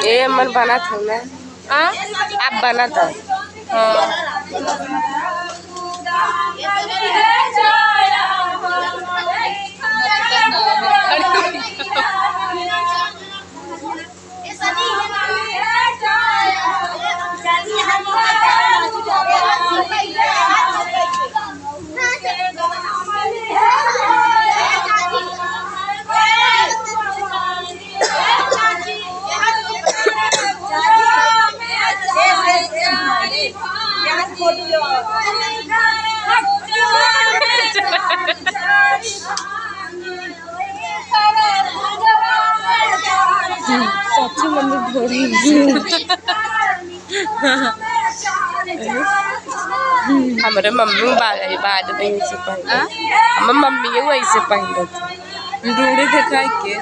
ये मन बना था ना। आप बना था। सच्ची मम्मी थोड़ी हमारे मम्मी बाद में वैसे पहन हमारे मम्मी वैसे पहन थी डूढ़े दिखा के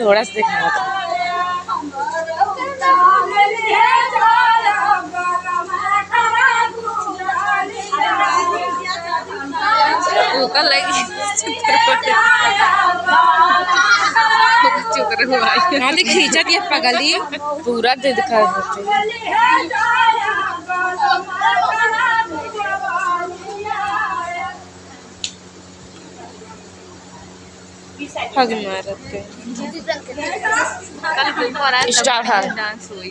थोड़ा सा दिखा था। खींचा दिया पगली पूरा दे दिखा हग मारते स्टार्ट डांस हुई।